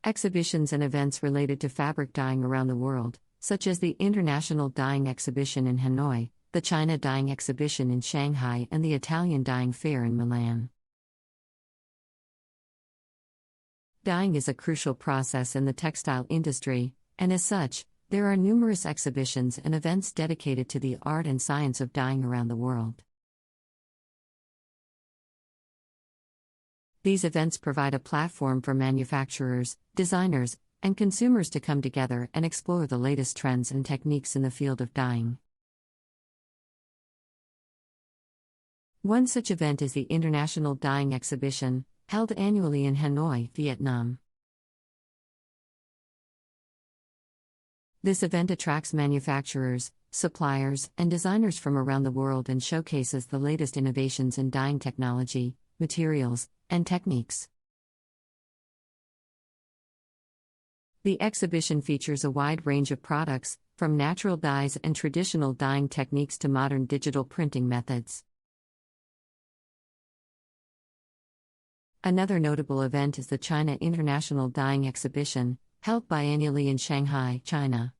Exhibitions and events related to fabric dyeing around the world, such as the International Dyeing Exhibition in Hanoi, the China Dyeing Exhibition in Shanghai, and the Italian Dyeing Fair in Milan. Dyeing is a crucial process in the textile industry, and as such, there are numerous exhibitions and events dedicated to the art and science of dyeing around the world. These events provide a platform for manufacturers, designers, and consumers to come together and explore the latest trends and techniques in the field of dyeing. One such event is the International Dyeing Exhibition, held annually in Hanoi, Vietnam. This event attracts manufacturers, suppliers, and designers from around the world and showcases the latest innovations in dyeing technology, materials, and techniques. The exhibition features a wide range of products, from natural dyes and traditional dyeing techniques to modern digital printing methods. Another notable event is the China International Dyeing Exhibition, held biennially in Shanghai, China.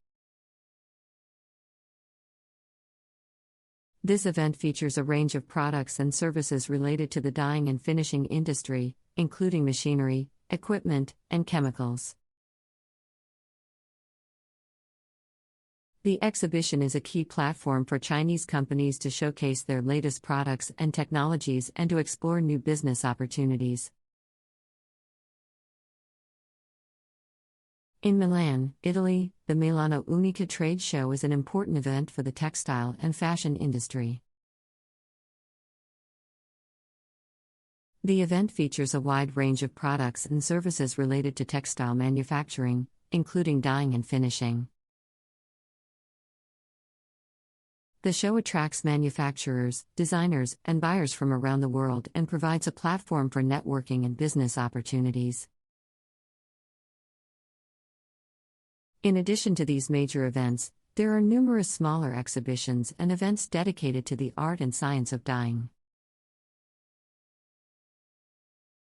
This event features a range of products and services related to the dyeing and finishing industry, including machinery, equipment, and chemicals. The exhibition is a key platform for Chinese companies to showcase their latest products and technologies and to explore new business opportunities. In Milan, Italy, the Milano Unica trade show is an important event for the textile and fashion industry. The event features a wide range of products and services related to textile manufacturing, including dyeing and finishing. The show attracts manufacturers, designers, and buyers from around the world and provides a platform for networking and business opportunities. In addition to these major events, there are numerous smaller exhibitions and events dedicated to the art and science of dyeing.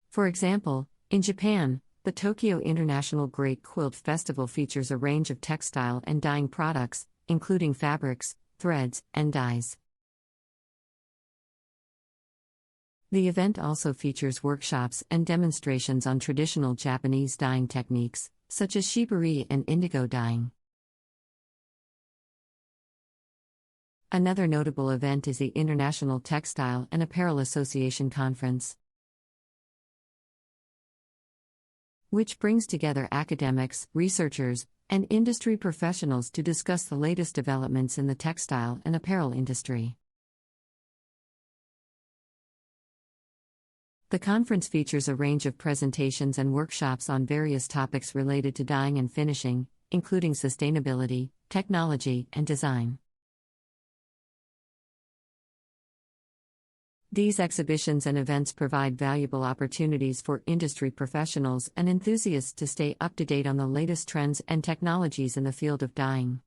For example, in Japan, the Tokyo International Great Quilt Festival features a range of textile and dyeing products, including fabrics, threads, and dyes. The event also features workshops and demonstrations on traditional Japanese dyeing techniques, such as shibari and indigo dyeing. Another notable event is the International Textile and Apparel Association Conference, which brings together academics, researchers, and industry professionals to discuss the latest developments in the textile and apparel industry. The conference features a range of presentations and workshops on various topics related to dyeing and finishing, including sustainability, technology, and design. These exhibitions and events provide valuable opportunities for industry professionals and enthusiasts to stay up to date on the latest trends and technologies in the field of dyeing.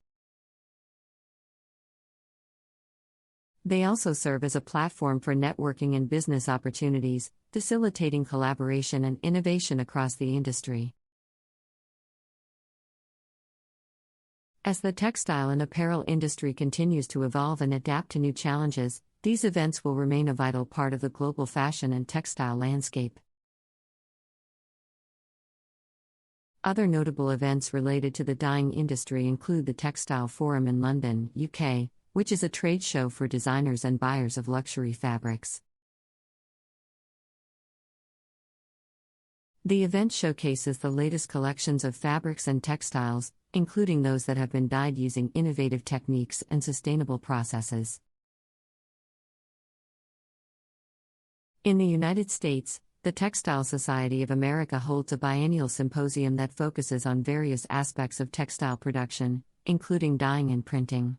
They also serve as a platform for networking and business opportunities, facilitating collaboration and innovation across the industry. As the textile and apparel industry continues to evolve and adapt to new challenges, these events will remain a vital part of the global fashion and textile landscape. Other notable events related to the dyeing industry include the Textile Forum in London, UK, which is a trade show for designers and buyers of luxury fabrics. The event showcases the latest collections of fabrics and textiles, including those that have been dyed using innovative techniques and sustainable processes. In the United States, the Textile Society of America holds a biennial symposium that focuses on various aspects of textile production, including dyeing and printing.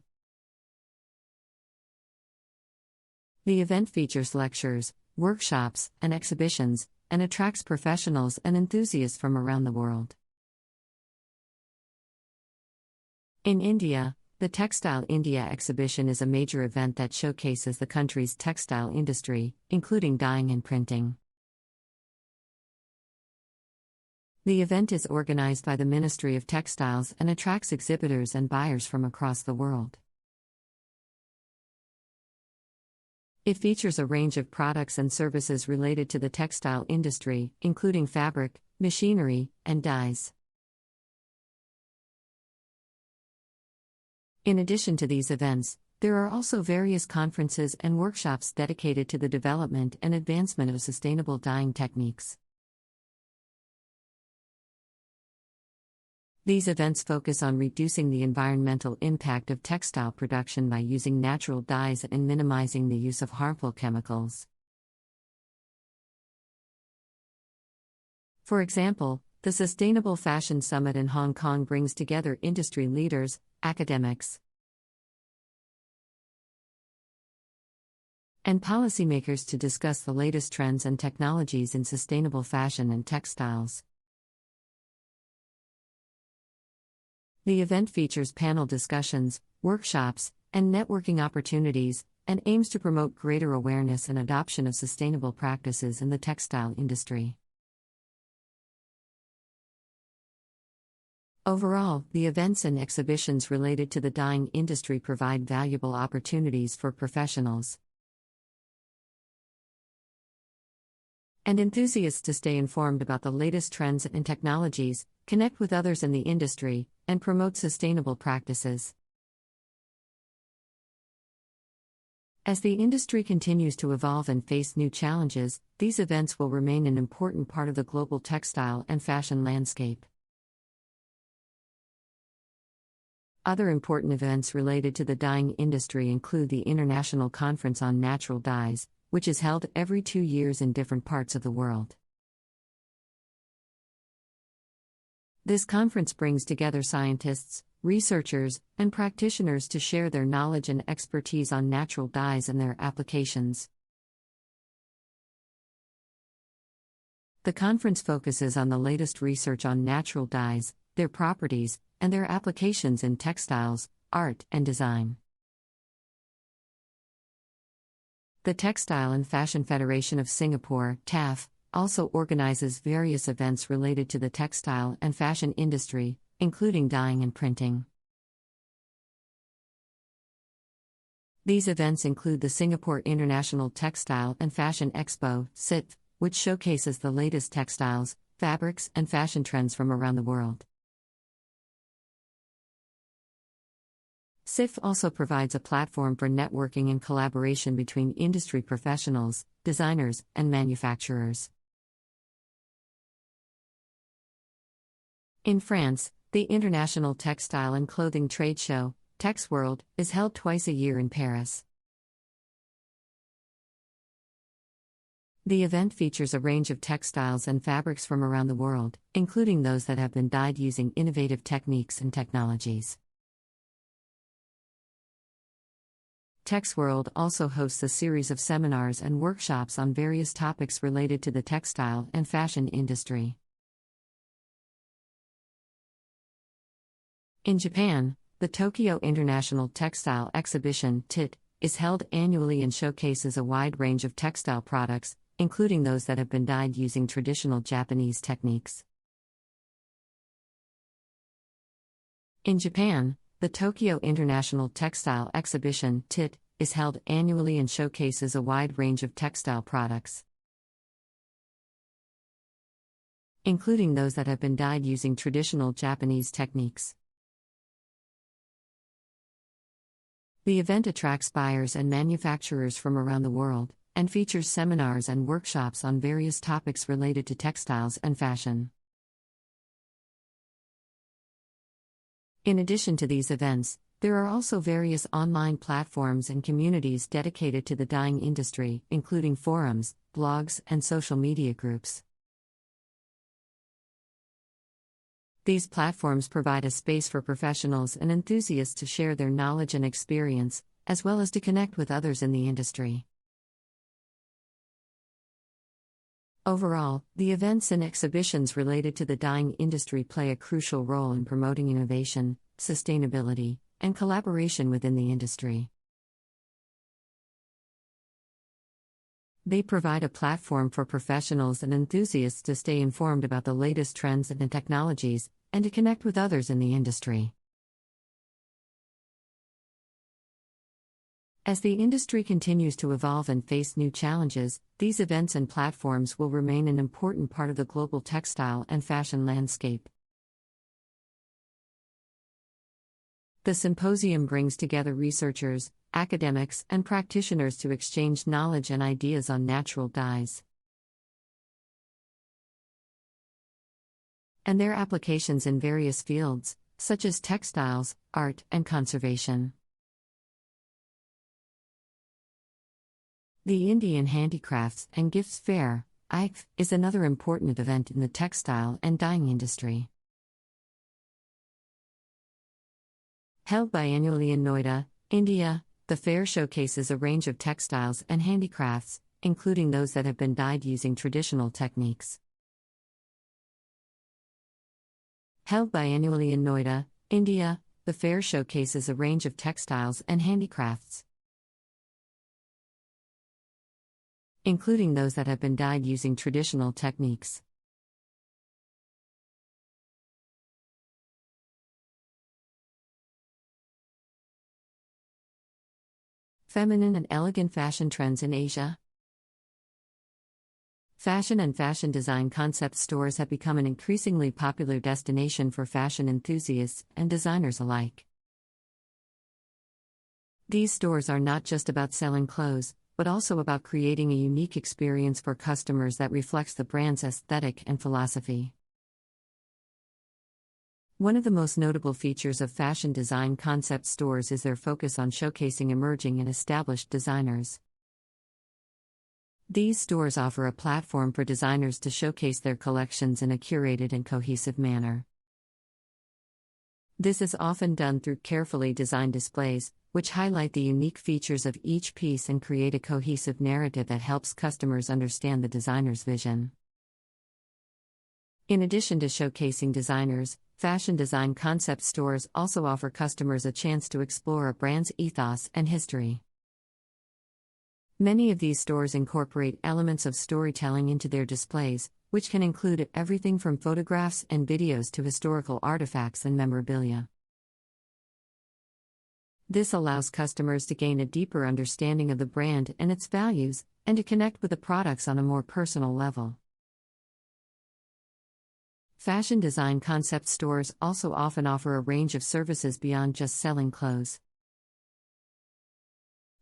The event features lectures, workshops, and exhibitions, and attracts professionals and enthusiasts from around the world. In India, the Textile India exhibition is a major event that showcases the country's textile industry, including dyeing and printing. The event is organized by the Ministry of Textiles and attracts exhibitors and buyers from across the world. It features a range of products and services related to the textile industry, including fabric, machinery, and dyes. In addition to these events, there are also various conferences and workshops dedicated to the development and advancement of sustainable dyeing techniques. These events focus on reducing the environmental impact of textile production by using natural dyes and minimizing the use of harmful chemicals. For example, the Sustainable Fashion Summit in Hong Kong brings together industry leaders, academics, and policymakers to discuss the latest trends and technologies in sustainable fashion and textiles. The event features panel discussions, workshops, and networking opportunities, and aims to promote greater awareness and adoption of sustainable practices in the textile industry. Overall, the events and exhibitions related to the dyeing industry provide valuable opportunities for professionals and enthusiasts to stay informed about the latest trends and technologies, connect with others in the industry, and promote sustainable practices. As the industry continues to evolve and face new challenges, these events will remain an important part of the global textile and fashion landscape. Other important events related to the dyeing industry include the International Conference on Natural Dyes, which is held every 2 years in different parts of the world. This conference brings together scientists, researchers, and practitioners to share their knowledge and expertise on natural dyes and their applications. The conference focuses on the latest research on natural dyes, their properties, and their applications in textiles, art, and design. The Textile and Fashion Federation of Singapore, TAF, also organizes various events related to the textile and fashion industry, including dyeing and printing. These events include the Singapore International Textile and Fashion Expo, SITF, which showcases the latest textiles, fabrics, and fashion trends from around the world. SIF also provides a platform for networking and collaboration between industry professionals, designers, and manufacturers. In France, the International Textile and Clothing Trade Show, TexWorld, is held twice a year in Paris. The event features a range of textiles and fabrics from around the world, including those that have been dyed using innovative techniques and technologies. TexWorld also hosts a series of seminars and workshops on various topics related to the textile and fashion industry. In Japan, the Tokyo International Textile Exhibition (TIT) is held annually and showcases a wide range of textile products, including those that have been dyed using traditional Japanese techniques. In Japan, the Tokyo International Textile Exhibition (TIT) is held annually and showcases a wide range of textile products, including those that have been dyed using traditional Japanese techniques. The event attracts buyers and manufacturers from around the world, and features seminars and workshops on various topics related to textiles and fashion. In addition to these events, there are also various online platforms and communities dedicated to the dyeing industry, including forums, blogs, and social media groups. These platforms provide a space for professionals and enthusiasts to share their knowledge and experience, as well as to connect with others in the industry. Overall, the events and exhibitions related to the dyeing industry play a crucial role in promoting innovation, sustainability, and collaboration within the industry. They provide a platform for professionals and enthusiasts to stay informed about the latest trends and technologies, and to connect with others in the industry. As the industry continues to evolve and face new challenges, these events and platforms will remain an important part of the global textile and fashion landscape. The symposium brings together researchers, academics, and practitioners to exchange knowledge and ideas on natural dyes and their applications in various fields, such as textiles, art, and conservation. The Indian Handicrafts and Gifts Fair, IGF, is another important event in the textile and dyeing industry. Held biannually in Noida, India, the fair showcases a range of textiles and handicrafts, including those that have been dyed using traditional techniques. Held biannually in Noida, India, the fair showcases a range of textiles and handicrafts, including those that have been dyed using traditional techniques. Feminine and elegant fashion trends in Asia. Fashion and fashion design concept stores have become an increasingly popular destination for fashion enthusiasts and designers alike. These stores are not just about selling clothes, but also about creating a unique experience for customers that reflects the brand's aesthetic and philosophy. One of the most notable features of fashion design concept stores is their focus on showcasing emerging and established designers. These stores offer a platform for designers to showcase their collections in a curated and cohesive manner. This is often done through carefully designed displays, which highlight the unique features of each piece and create a cohesive narrative that helps customers understand the designer's vision. In addition to showcasing designers, fashion design concept stores also offer customers a chance to explore a brand's ethos and history. Many of these stores incorporate elements of storytelling into their displays, which can include everything from photographs and videos to historical artifacts and memorabilia. This allows customers to gain a deeper understanding of the brand and its values, and to connect with the products on a more personal level. Fashion design concept stores also often offer a range of services beyond just selling clothes.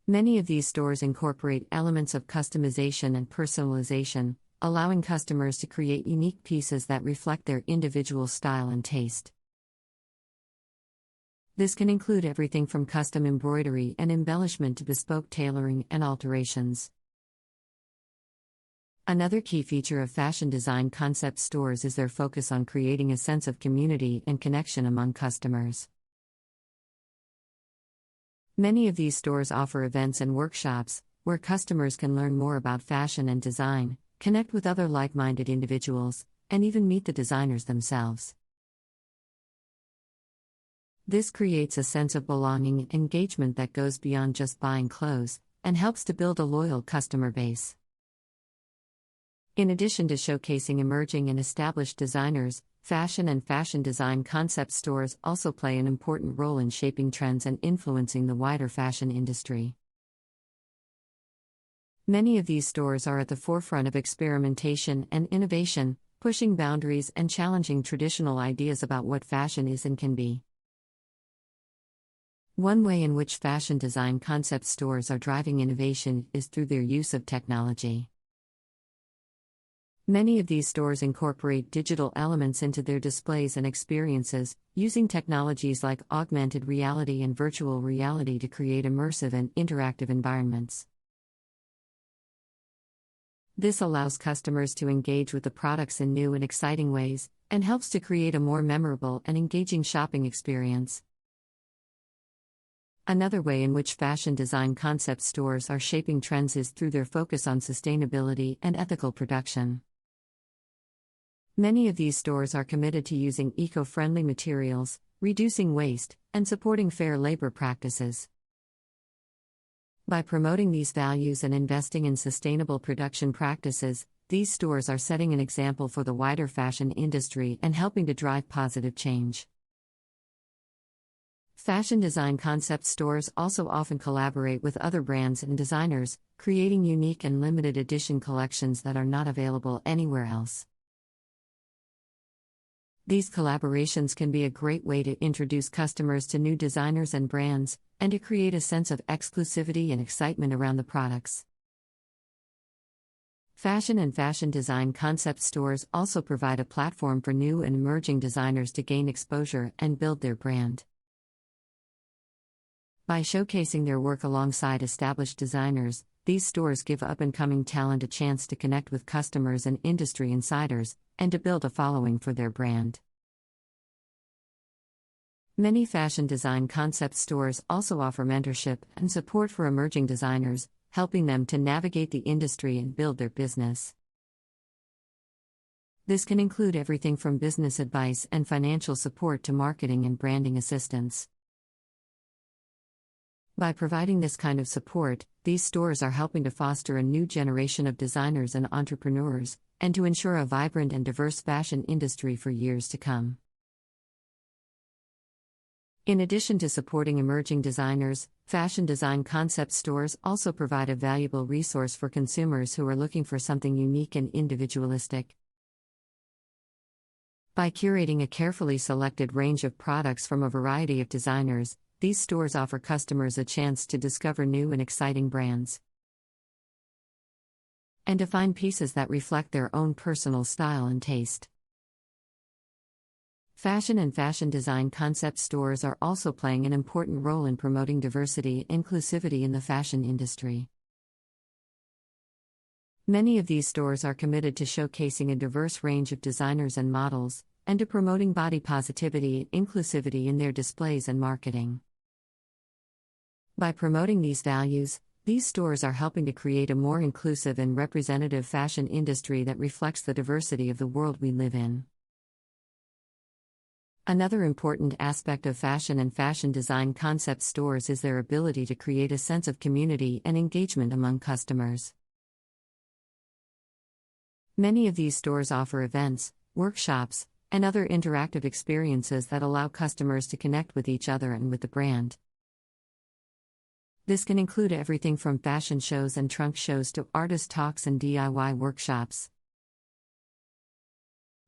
Many of these stores incorporate elements of customization and personalization, allowing customers to create unique pieces that reflect their individual style and taste. This can include everything from custom embroidery and embellishment to bespoke tailoring and alterations. Another key feature of fashion design concept stores is their focus on creating a sense of community and connection among customers. Many of these stores offer events and workshops, where customers can learn more about fashion and design, connect with other like-minded individuals, and even meet the designers themselves. This creates a sense of belonging and engagement that goes beyond just buying clothes, and helps to build a loyal customer base. In addition to showcasing emerging and established designers, fashion and fashion design concept stores also play an important role in shaping trends and influencing the wider fashion industry. Many of these stores are at the forefront of experimentation and innovation, pushing boundaries and challenging traditional ideas about what fashion is and can be. One way in which fashion design concept stores are driving innovation is through their use of technology. Many of these stores incorporate digital elements into their displays and experiences, using technologies like augmented reality and virtual reality to create immersive and interactive environments. This allows customers to engage with the products in new and exciting ways, and helps to create a more memorable and engaging shopping experience. Another way in which fashion design concept stores are shaping trends is through their focus on sustainability and ethical production. Many of these stores are committed to using eco-friendly materials, reducing waste, and supporting fair labor practices. By promoting these values and investing in sustainable production practices, these stores are setting an example for the wider fashion industry and helping to drive positive change. Fashion design concept stores also often collaborate with other brands and designers, creating unique and limited edition collections that are not available anywhere else. These collaborations can be a great way to introduce customers to new designers and brands, and to create a sense of exclusivity and excitement around the products. Fashion and fashion design concept stores also provide a platform for new and emerging designers to gain exposure and build their brand. By showcasing their work alongside established designers, these stores give up-and-coming talent a chance to connect with customers and industry insiders, and to build a following for their brand. Many fashion design concept stores also offer mentorship and support for emerging designers, helping them to navigate the industry and build their business. This can include everything from business advice and financial support to marketing and branding assistance. By providing this kind of support, these stores are helping to foster a new generation of designers and entrepreneurs, and to ensure a vibrant and diverse fashion industry for years to come. In addition to supporting emerging designers, fashion design concept stores also provide a valuable resource for consumers who are looking for something unique and individualistic. By curating a carefully selected range of products from a variety of designers, these stores offer customers a chance to discover new and exciting brands, and to find pieces that reflect their own personal style and taste. Fashion and fashion design concept stores are also playing an important role in promoting diversity and inclusivity in the fashion industry. Many of these stores are committed to showcasing a diverse range of designers and models, and to promoting body positivity and inclusivity in their displays and marketing. By promoting these values, these stores are helping to create a more inclusive and representative fashion industry that reflects the diversity of the world we live in. Another important aspect of fashion and fashion design concept stores is their ability to create a sense of community and engagement among customers. Many of these stores offer events, workshops, and other interactive experiences that allow customers to connect with each other and with the brand. This can include everything from fashion shows and trunk shows to artist talks and DIY workshops.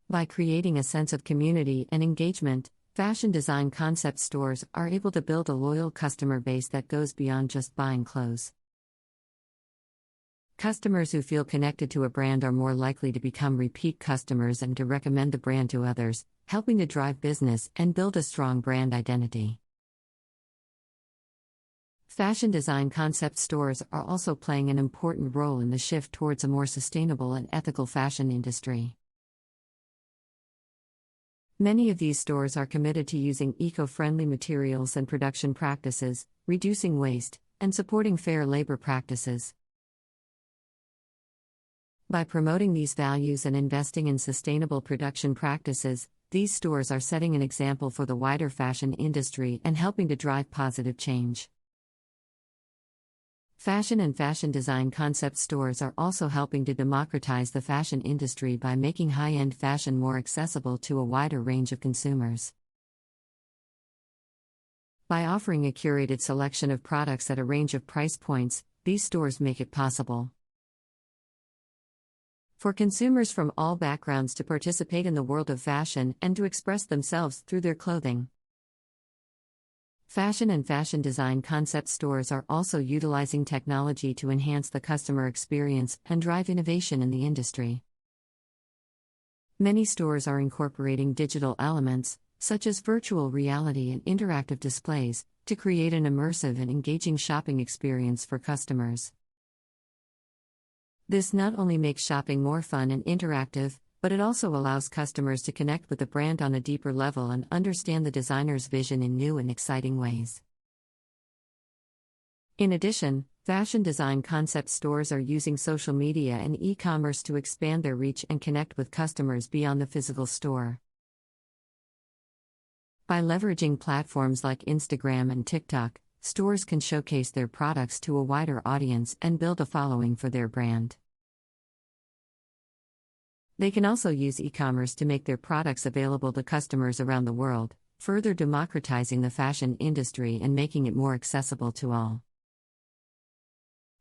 By creating a sense of community and engagement, fashion design concept stores are able to build a loyal customer base that goes beyond just buying clothes. Customers who feel connected to a brand are more likely to become repeat customers and to recommend the brand to others, helping to drive business and build a strong brand identity. Fashion design concept stores are also playing an important role in the shift towards a more sustainable and ethical fashion industry. Many of these stores are committed to using eco-friendly materials and production practices, reducing waste, and supporting fair labor practices. By promoting these values and investing in sustainable production practices, these stores are setting an example for the wider fashion industry and helping to drive positive change. Fashion and fashion design concept stores are also helping to democratize the fashion industry by making high-end fashion more accessible to a wider range of consumers. By offering a curated selection of products at a range of price points, these stores make it possible for consumers from all backgrounds to participate in the world of fashion and to express themselves through their clothing. Fashion and fashion design concept stores are also utilizing technology to enhance the customer experience and drive innovation in the industry. Many stores are incorporating digital elements, such as virtual reality and interactive displays, to create an immersive and engaging shopping experience for customers. This not only makes shopping more fun and interactive, but it also allows customers to connect with the brand on a deeper level and understand the designer's vision in new and exciting ways. In addition, fashion design concept stores are using social media and e-commerce to expand their reach and connect with customers beyond the physical store. By leveraging platforms like Instagram and TikTok, stores can showcase their products to a wider audience and build a following for their brand. They can also use e-commerce to make their products available to customers around the world, further democratizing the fashion industry and making it more accessible to all.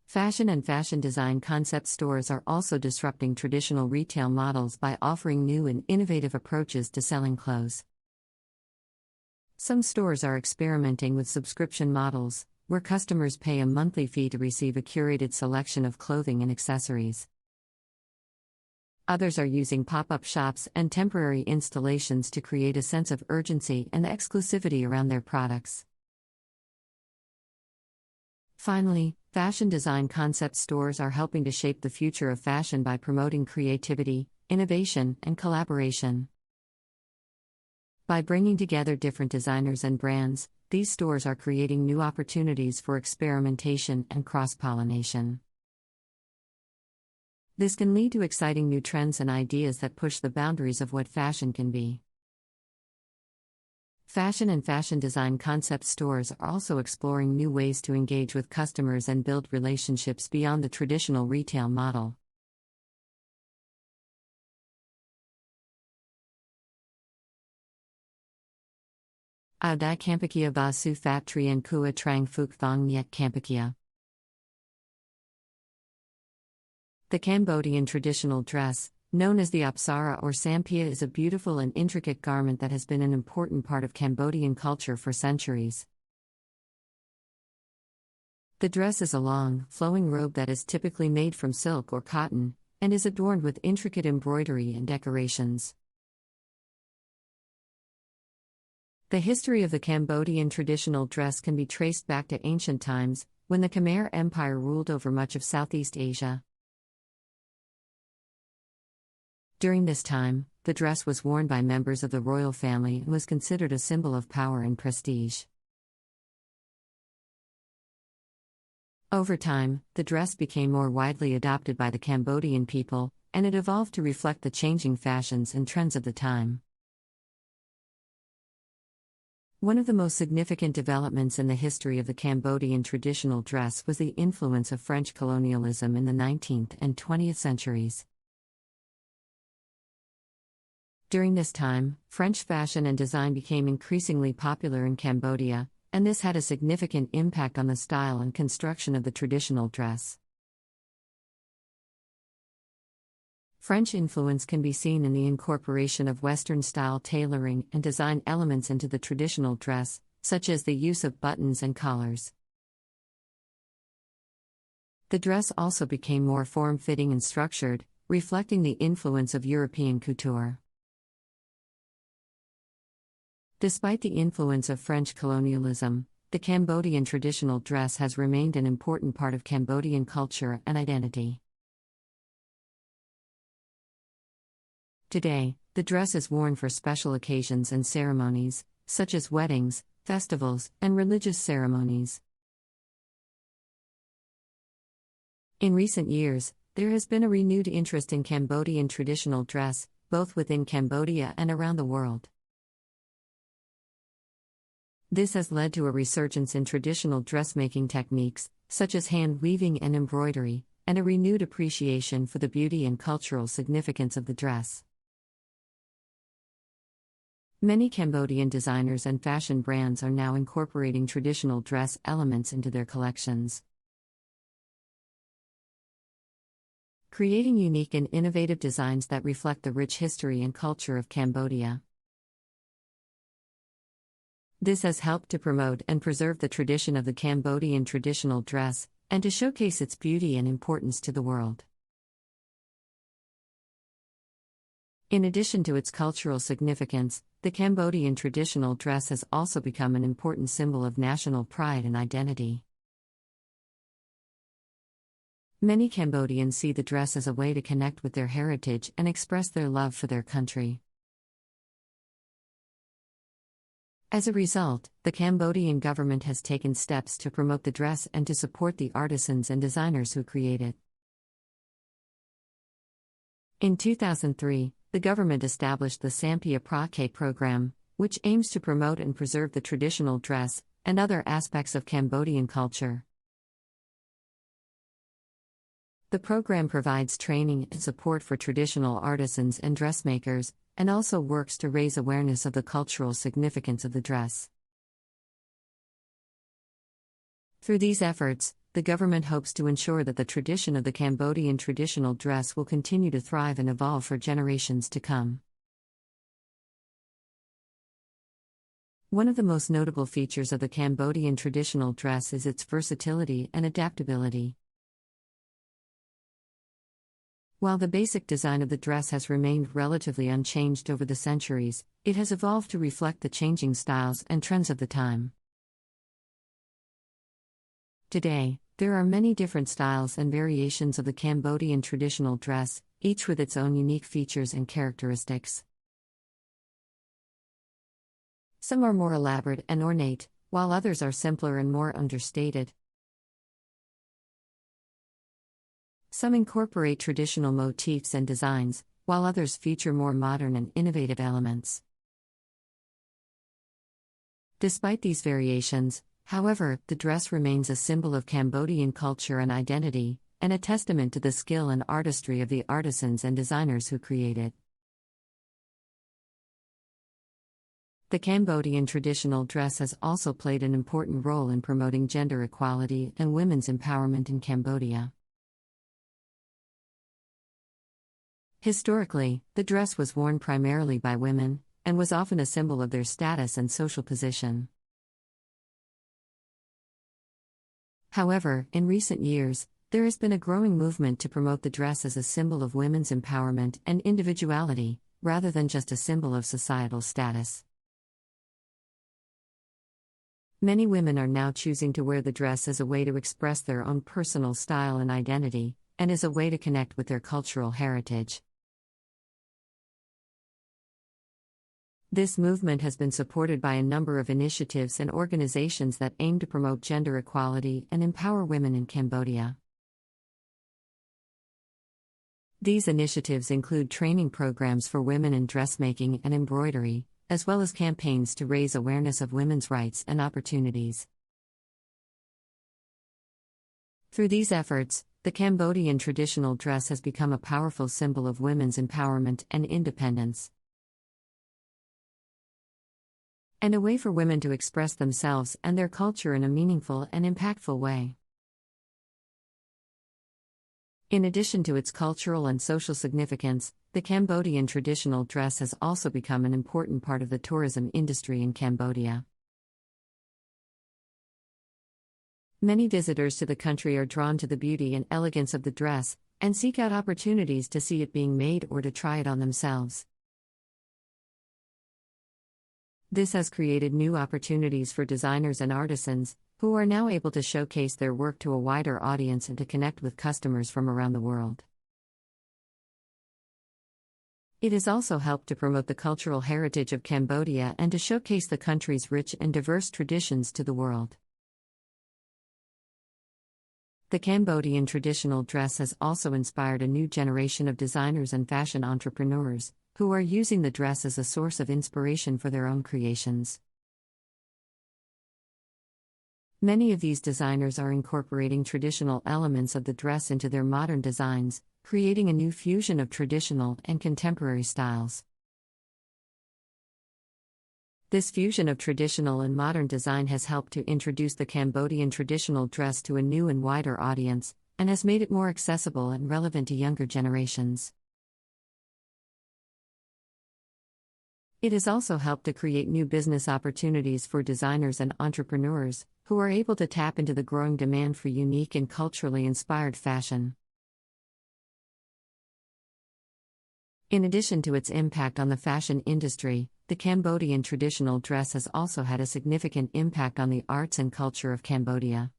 Fashion and fashion design concept stores are also disrupting traditional retail models by offering new and innovative approaches to selling clothes. Some stores are experimenting with subscription models, where customers pay a monthly fee to receive a curated selection of clothing and accessories. Others are using pop-up shops and temporary installations to create a sense of urgency and exclusivity around their products. Finally, fashion design concept stores are helping to shape the future of fashion by promoting creativity, innovation, and collaboration. By bringing together different designers and brands, these stores are creating new opportunities for experimentation and cross-pollination. This can lead to exciting new trends and ideas that push the boundaries of what fashion can be. Fashion and fashion design concept stores are also exploring new ways to engage with customers and build relationships beyond the traditional retail model. Audai Kampuchea Basu Fat Trian Kua Trang Phuc Thong Nyet Kampuchea. The Cambodian traditional dress, known as the apsara or sampia, is a beautiful and intricate garment that has been an important part of Cambodian culture for centuries. The dress is a long, flowing robe that is typically made from silk or cotton, and is adorned with intricate embroidery and decorations. The history of the Cambodian traditional dress can be traced back to ancient times, when the Khmer Empire ruled over much of Southeast Asia. During this time, the dress was worn by members of the royal family and was considered a symbol of power and prestige. Over time, the dress became more widely adopted by the Cambodian people, and it evolved to reflect the changing fashions and trends of the time. One of the most significant developments in the history of the Cambodian traditional dress was the influence of French colonialism in the 19th and 20th centuries. During this time, French fashion and design became increasingly popular in Cambodia, and this had a significant impact on the style and construction of the traditional dress. French influence can be seen in the incorporation of Western-style tailoring and design elements into the traditional dress, such as the use of buttons and collars. The dress also became more form-fitting and structured, reflecting the influence of European couture. Despite the influence of French colonialism, the Cambodian traditional dress has remained an important part of Cambodian culture and identity. Today, the dress is worn for special occasions and ceremonies, such as weddings, festivals, and religious ceremonies. In recent years, there has been a renewed interest in Cambodian traditional dress, both within Cambodia and around the world. This has led to a resurgence in traditional dressmaking techniques, such as hand weaving and embroidery, and a renewed appreciation for the beauty and cultural significance of the dress. Many Cambodian designers and fashion brands are now incorporating traditional dress elements into their collections. Creating unique and innovative designs that reflect the rich history and culture of Cambodia. This has helped to promote and preserve the tradition of the Cambodian traditional dress, and to showcase its beauty and importance to the world. In addition to its cultural significance, the Cambodian traditional dress has also become an important symbol of national pride and identity. Many Cambodians see the dress as a way to connect with their heritage and express their love for their country. As a result, the Cambodian government has taken steps to promote the dress and to support the artisans and designers who create it. In 2003, the government established the Sampia Prache program, which aims to promote and preserve the traditional dress, and other aspects of Cambodian culture. The program provides training and support for traditional artisans and dressmakers, and also works to raise awareness of the cultural significance of the dress. Through these efforts, the government hopes to ensure that the tradition of the Cambodian traditional dress will continue to thrive and evolve for generations to come. One of the most notable features of the Cambodian traditional dress is its versatility and adaptability. While the basic design of the dress has remained relatively unchanged over the centuries, it has evolved to reflect the changing styles and trends of the time. Today, there are many different styles and variations of the Cambodian traditional dress, each with its own unique features and characteristics. Some are more elaborate and ornate, while others are simpler and more understated. Some incorporate traditional motifs and designs, while others feature more modern and innovative elements. Despite these variations, however, the dress remains a symbol of Cambodian culture and identity, and a testament to the skill and artistry of the artisans and designers who create it. The Cambodian traditional dress has also played an important role in promoting gender equality and women's empowerment in Cambodia. Historically, the dress was worn primarily by women, and was often a symbol of their status and social position. However, in recent years, there has been a growing movement to promote the dress as a symbol of women's empowerment and individuality, rather than just a symbol of societal status. Many women are now choosing to wear the dress as a way to express their own personal style and identity, and as a way to connect with their cultural heritage. This movement has been supported by a number of initiatives and organizations that aim to promote gender equality and empower women in Cambodia. These initiatives include training programs for women in dressmaking and embroidery, as well as campaigns to raise awareness of women's rights and opportunities. Through these efforts, the Cambodian traditional dress has become a powerful symbol of women's empowerment and independence, and a way for women to express themselves and their culture in a meaningful and impactful way. In addition to its cultural and social significance, the Cambodian traditional dress has also become an important part of the tourism industry in Cambodia. Many visitors to the country are drawn to the beauty and elegance of the dress, and seek out opportunities to see it being made or to try it on themselves. This has created new opportunities for designers and artisans, who are now able to showcase their work to a wider audience and to connect with customers from around the world. It has also helped to promote the cultural heritage of Cambodia and to showcase the country's rich and diverse traditions to the world. The Cambodian traditional dress has also inspired a new generation of designers and fashion entrepreneurs, who are using the dress as a source of inspiration for their own creations. Many of these designers are incorporating traditional elements of the dress into their modern designs, creating a new fusion of traditional and contemporary styles. This fusion of traditional and modern design has helped to introduce the Cambodian traditional dress to a new and wider audience, and has made it more accessible and relevant to younger generations. It has also helped to create new business opportunities for designers and entrepreneurs, who are able to tap into the growing demand for unique and culturally inspired fashion. In addition to its impact on the fashion industry, the Cambodian traditional dress has also had a significant impact on the arts and culture of Cambodia.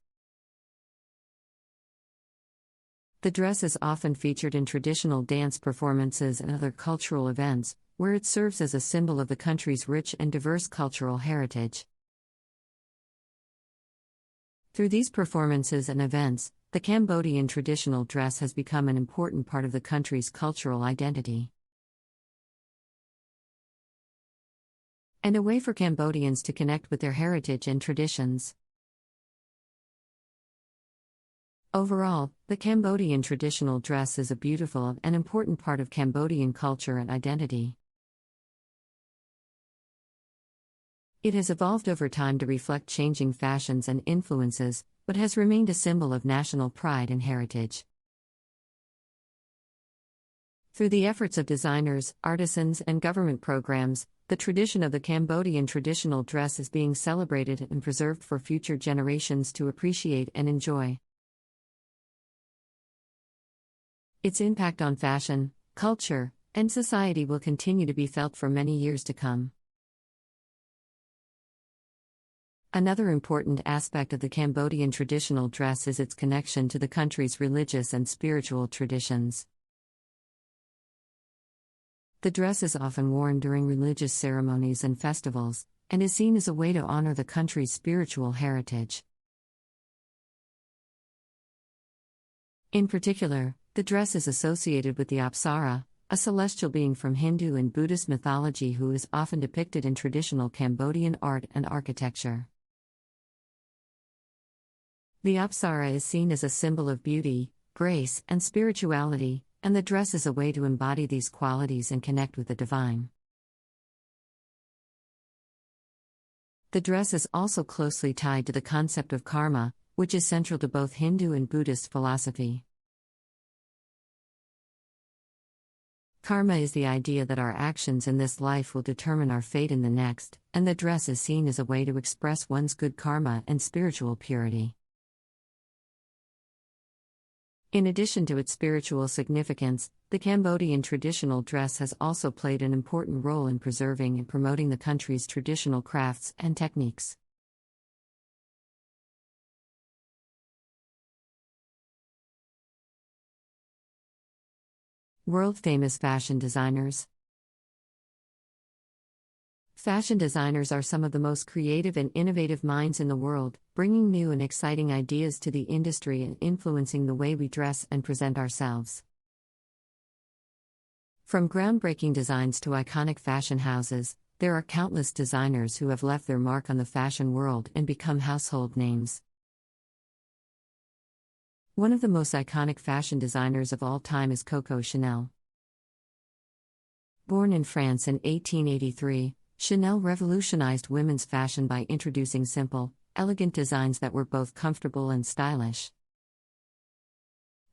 The dress is often featured in traditional dance performances and other cultural events, where it serves as a symbol of the country's rich and diverse cultural heritage. Through these performances and events, the Cambodian traditional dress has become an important part of the country's cultural identity. and a way for Cambodians to connect with their heritage and traditions. Overall, the Cambodian traditional dress is a beautiful and important part of Cambodian culture and identity. It has evolved over time to reflect changing fashions and influences, but has remained a symbol of national pride and heritage. Through the efforts of designers, artisans, and government programs, the tradition of the Cambodian traditional dress is being celebrated and preserved for future generations to appreciate and enjoy. Its impact on fashion, culture, and society will continue to be felt for many years to come. Another important aspect of the Cambodian traditional dress is its connection to the country's religious and spiritual traditions. The dress is often worn during religious ceremonies and festivals, and is seen as a way to honor the country's spiritual heritage. In particular, the dress is associated with the Apsara, a celestial being from Hindu and Buddhist mythology who is often depicted in traditional Cambodian art and architecture. The Apsara is seen as a symbol of beauty, grace, and spirituality, and the dress is a way to embody these qualities and connect with the divine. The dress is also closely tied to the concept of karma, which is central to both Hindu and Buddhist philosophy. Karma is the idea that our actions in this life will determine our fate in the next, and the dress is seen as a way to express one's good karma and spiritual purity. In addition to its spiritual significance, the Cambodian traditional dress has also played an important role in preserving and promoting the country's traditional crafts and techniques. World-famous fashion designers. Fashion designers are some of the most creative and innovative minds in the world, bringing new and exciting ideas to the industry and influencing the way we dress and present ourselves. From groundbreaking designs to iconic fashion houses, there are countless designers who have left their mark on the fashion world and become household names. One of the most iconic fashion designers of all time is Coco Chanel. Born in France in 1883, Chanel revolutionized women's fashion by introducing simple, elegant designs that were both comfortable and stylish.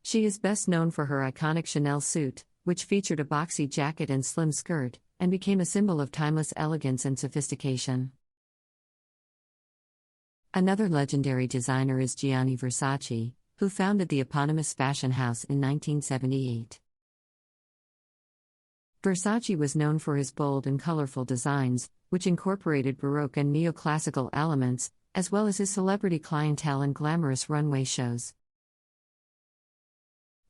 She is best known for her iconic Chanel suit, which featured a boxy jacket and slim skirt, and became a symbol of timeless elegance and sophistication. Another legendary designer is Gianni Versace, who founded the eponymous fashion house in 1978. Versace was known for his bold and colorful designs, which incorporated Baroque and neoclassical elements, as well as his celebrity clientele and glamorous runway shows.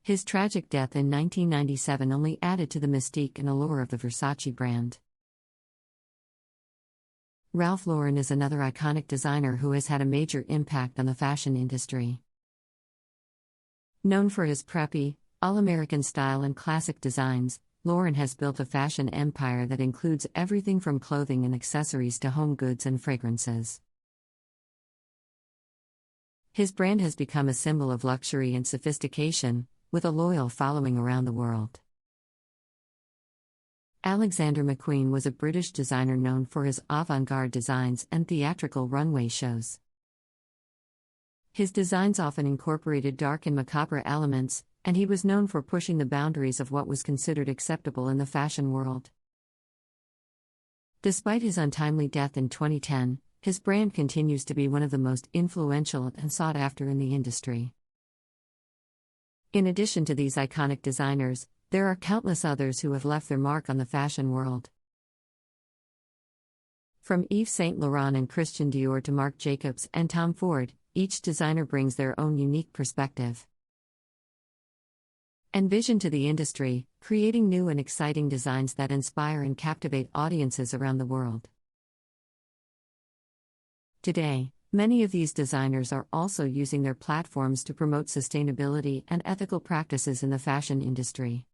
His tragic death in 1997 only added to the mystique and allure of the Versace brand. Ralph Lauren is another iconic designer who has had a major impact on the fashion industry. Known for his preppy, all-American style and classic designs, Lauren has built a fashion empire that includes everything from clothing and accessories to home goods and fragrances. His brand has become a symbol of luxury and sophistication, with a loyal following around the world. Alexander McQueen was a British designer known for his avant-garde designs and theatrical runway shows. His designs often incorporated dark and macabre elements, and he was known for pushing the boundaries of what was considered acceptable in the fashion world. Despite his untimely death in 2010, his brand continues to be one of the most influential and sought after in the industry. In addition to these iconic designers, there are countless others who have left their mark on the fashion world. From Yves Saint Laurent and Christian Dior to Marc Jacobs and Tom Ford, each designer brings their own unique perspective and vision to the industry, creating new and exciting designs that inspire and captivate audiences around the world. Today, many of these designers are also using their platforms to promote sustainability and ethical practices in the fashion industry.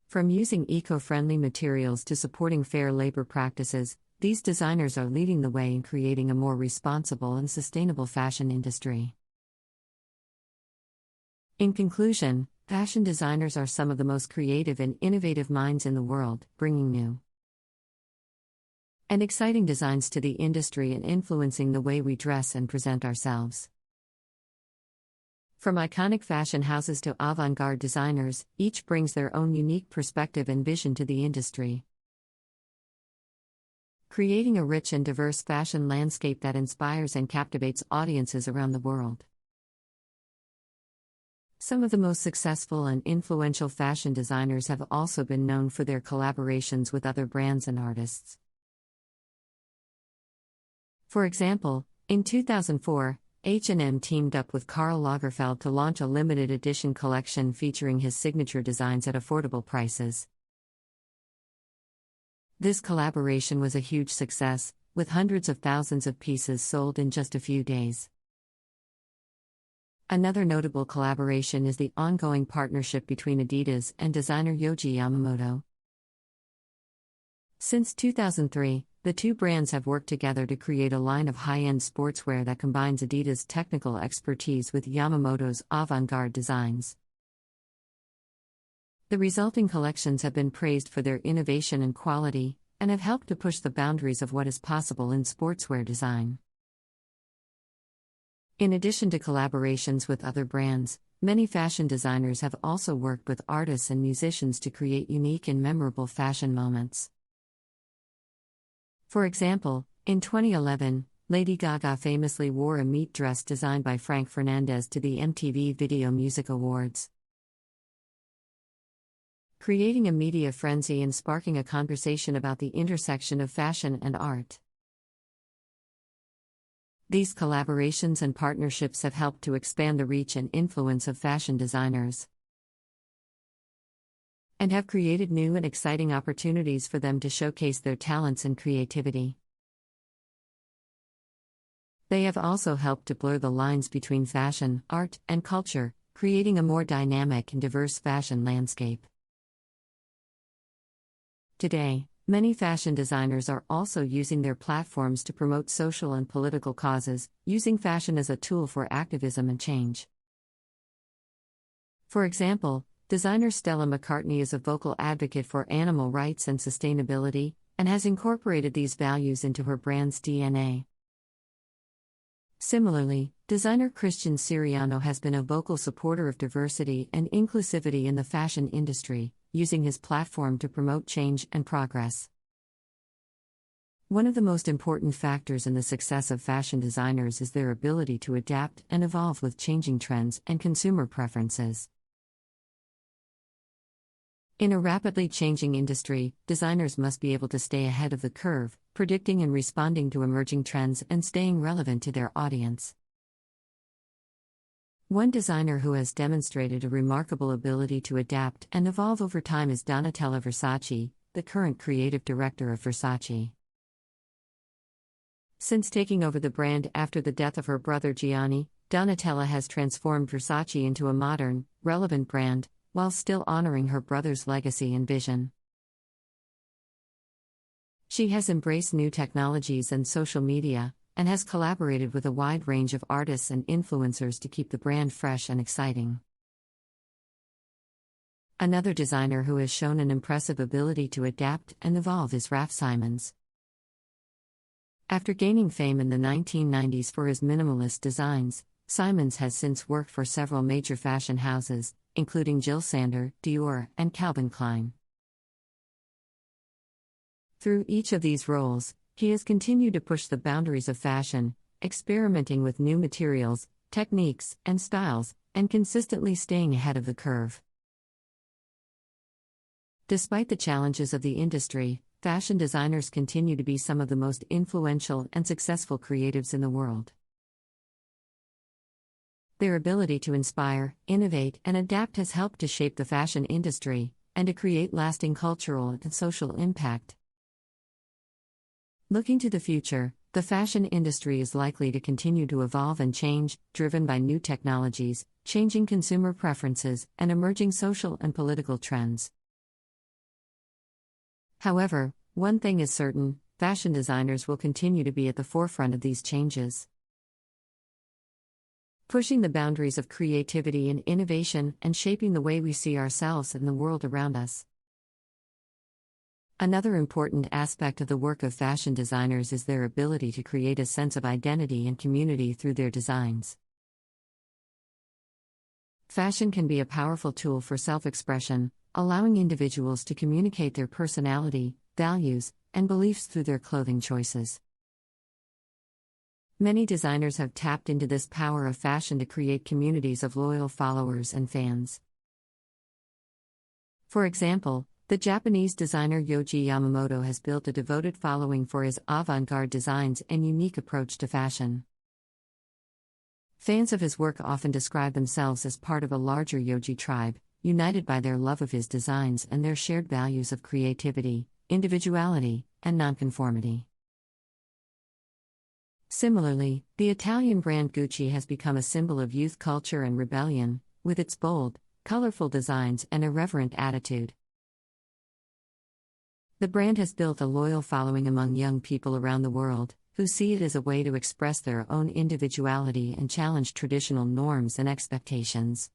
From using eco-friendly materials to supporting fair labor practices, these designers are leading the way in creating a more responsible and sustainable fashion industry. In conclusion, fashion designers are some of the most creative and innovative minds in the world, bringing new and exciting designs to the industry and influencing the way we dress and present ourselves. From iconic fashion houses to avant-garde designers, each brings their own unique perspective and vision to the industry, creating a rich and diverse fashion landscape that inspires and captivates audiences around the world. Some of the most successful and influential fashion designers have also been known for their collaborations with other brands and artists. For example, in 2004, H&M teamed up with Karl Lagerfeld to launch a limited edition collection featuring his signature designs at affordable prices. This collaboration was a huge success, with hundreds of thousands of pieces sold in just a few days. Another notable collaboration is the ongoing partnership between Adidas and designer Yohji Yamamoto. Since 2003, the two brands have worked together to create a line of high-end sportswear that combines Adidas' technical expertise with Yamamoto's avant-garde designs. The resulting collections have been praised for their innovation and quality, and have helped to push the boundaries of what is possible in sportswear design. In addition to collaborations with other brands, many fashion designers have also worked with artists and musicians to create unique and memorable fashion moments. For example, in 2011, Lady Gaga famously wore a meat dress designed by Frank Fernandez to the MTV Video Music Awards, creating a media frenzy and sparking a conversation about the intersection of fashion and art. These collaborations and partnerships have helped to expand the reach and influence of fashion designers, and have created new and exciting opportunities for them to showcase their talents and creativity. They have also helped to blur the lines between fashion, art, and culture, creating a more dynamic and diverse fashion landscape. Today, many fashion designers are also using their platforms to promote social and political causes, using fashion as a tool for activism and change. For example, designer Stella McCartney is a vocal advocate for animal rights and sustainability, and has incorporated these values into her brand's DNA. Similarly, designer Christian Siriano has been a vocal supporter of diversity and inclusivity in the fashion industry, using his platform to promote change and progress. One of the most important factors in the success of fashion designers is their ability to adapt and evolve with changing trends and consumer preferences. In a rapidly changing industry, designers must be able to stay ahead of the curve, predicting and responding to emerging trends and staying relevant to their audience. One designer who has demonstrated a remarkable ability to adapt and evolve over time is Donatella Versace, the current creative director of Versace. Since taking over the brand after the death of her brother Gianni, Donatella has transformed Versace into a modern, relevant brand, while still honoring her brother's legacy and vision. She has embraced new technologies and social media, and has collaborated with a wide range of artists and influencers to keep the brand fresh and exciting. Another designer who has shown an impressive ability to adapt and evolve is Raf Simons. After gaining fame in the 1990s for his minimalist designs, Simons has since worked for several major fashion houses, including Jil Sander, Dior, and Calvin Klein. Through each of these roles, he has continued to push the boundaries of fashion, experimenting with new materials, techniques, and styles, and consistently staying ahead of the curve. Despite the challenges of the industry, fashion designers continue to be some of the most influential and successful creatives in the world. Their ability to inspire, innovate, and adapt has helped to shape the fashion industry, and to create lasting cultural and social impact. Looking to the future, the fashion industry is likely to continue to evolve and change, driven by new technologies, changing consumer preferences, and emerging social and political trends. However, one thing is certain: fashion designers will continue to be at the forefront of these changes, pushing the boundaries of creativity and innovation and shaping the way we see ourselves and the world around us. Another important aspect of the work of fashion designers is their ability to create a sense of identity and community through their designs. Fashion can be a powerful tool for self-expression, allowing individuals to communicate their personality, values, and beliefs through their clothing choices. Many designers have tapped into this power of fashion to create communities of loyal followers and fans. For example, the Japanese designer Yohji Yamamoto has built a devoted following for his avant-garde designs and unique approach to fashion. Fans of his work often describe themselves as part of a larger Yohji tribe, united by their love of his designs and their shared values of creativity, individuality, and nonconformity. Similarly, the Italian brand Gucci has become a symbol of youth culture and rebellion, with its bold, colorful designs and irreverent attitude. The brand has built a loyal following among young people around the world, who see it as a way to express their own individuality and challenge traditional norms and expectations.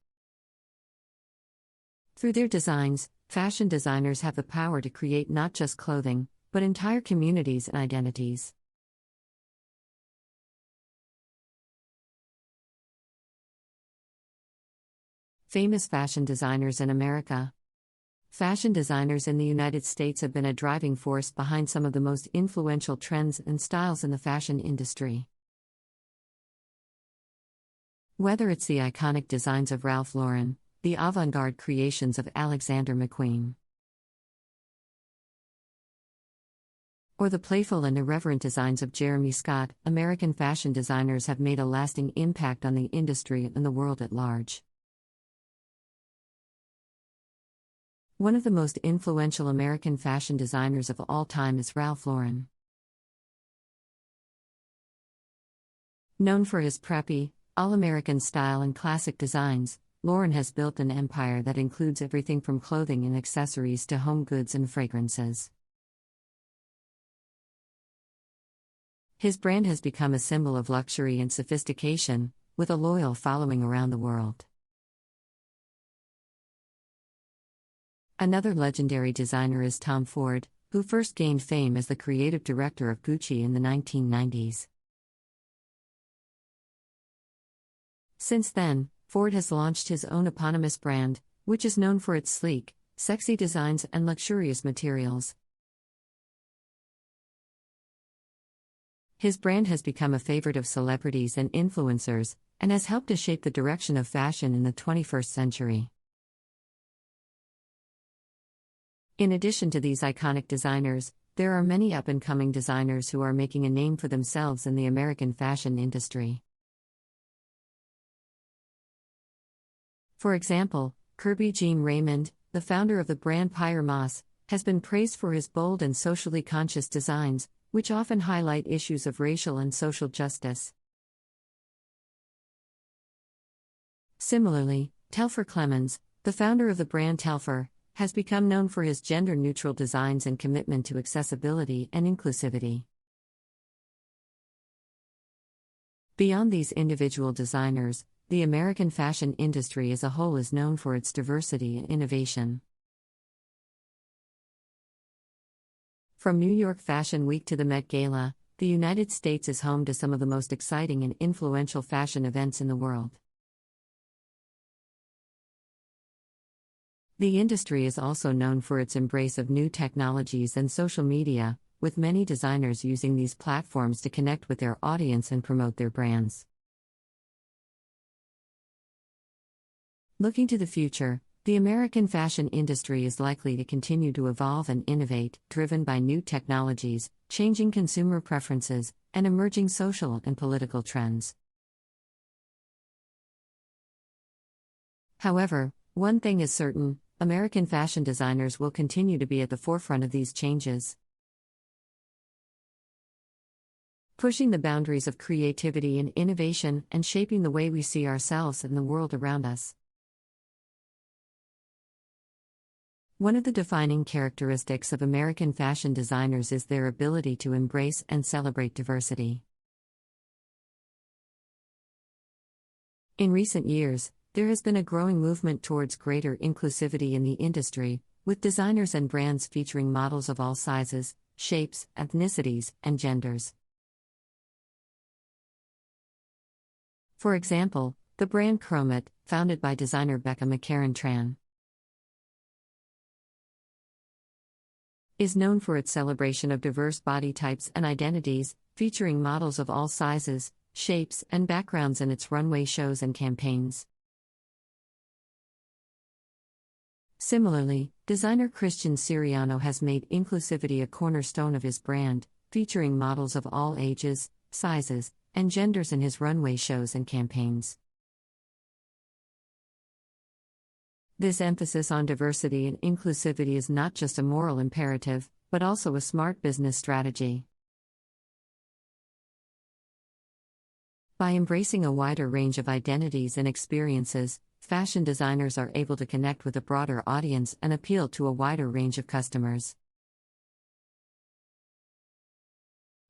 Through their designs, fashion designers have the power to create not just clothing, but entire communities and identities. Famous fashion designers in America. Fashion designers in the United States have been a driving force behind some of the most influential trends and styles in the fashion industry. Whether it's the iconic designs of Ralph Lauren, the avant-garde creations of Alexander McQueen, or the playful and irreverent designs of Jeremy Scott, American fashion designers have made a lasting impact on the industry and the world at large. One of the most influential American fashion designers of all time is Ralph Lauren. Known for his preppy, all-American style and classic designs, Lauren has built an empire that includes everything from clothing and accessories to home goods and fragrances. His brand has become a symbol of luxury and sophistication, with a loyal following around the world. Another legendary designer is Tom Ford, who first gained fame as the creative director of Gucci in the 1990s. Since then, Ford has launched his own eponymous brand, which is known for its sleek, sexy designs and luxurious materials. His brand has become a favorite of celebrities and influencers, and has helped to shape the direction of fashion in the 21st century. In addition to these iconic designers, there are many up-and-coming designers who are making a name for themselves in the American fashion industry. For example, Kirby Jean Raymond, the founder of the brand Pyer Moss, has been praised for his bold and socially conscious designs, which often highlight issues of racial and social justice. Similarly, Telfar Clemens, the founder of the brand Telfar, has become known for his gender-neutral designs and commitment to accessibility and inclusivity. Beyond these individual designers, the American fashion industry as a whole is known for its diversity and innovation. From New York Fashion Week to the Met Gala, the United States is home to some of the most exciting and influential fashion events in the world. The industry is also known for its embrace of new technologies and social media, with many designers using these platforms to connect with their audience and promote their brands. Looking to the future, the American fashion industry is likely to continue to evolve and innovate, driven by new technologies, changing consumer preferences, and emerging social and political trends. However, one thing is certain: American fashion designers will continue to be at the forefront of these changes, pushing the boundaries of creativity and innovation and shaping the way we see ourselves and the world around us. One of the defining characteristics of American fashion designers is their ability to embrace and celebrate diversity. In recent years, there has been a growing movement towards greater inclusivity in the industry, with designers and brands featuring models of all sizes, shapes, ethnicities, and genders. For example, the brand Chromate, founded by designer Becca McCarran-Tran, is known for its celebration of diverse body types and identities, featuring models of all sizes, shapes, and backgrounds in its runway shows and campaigns. Similarly, designer Christian Siriano has made inclusivity a cornerstone of his brand, featuring models of all ages, sizes, and genders in his runway shows and campaigns. This emphasis on diversity and inclusivity is not just a moral imperative, but also a smart business strategy. By embracing a wider range of identities and experiences, fashion designers are able to connect with a broader audience and appeal to a wider range of customers.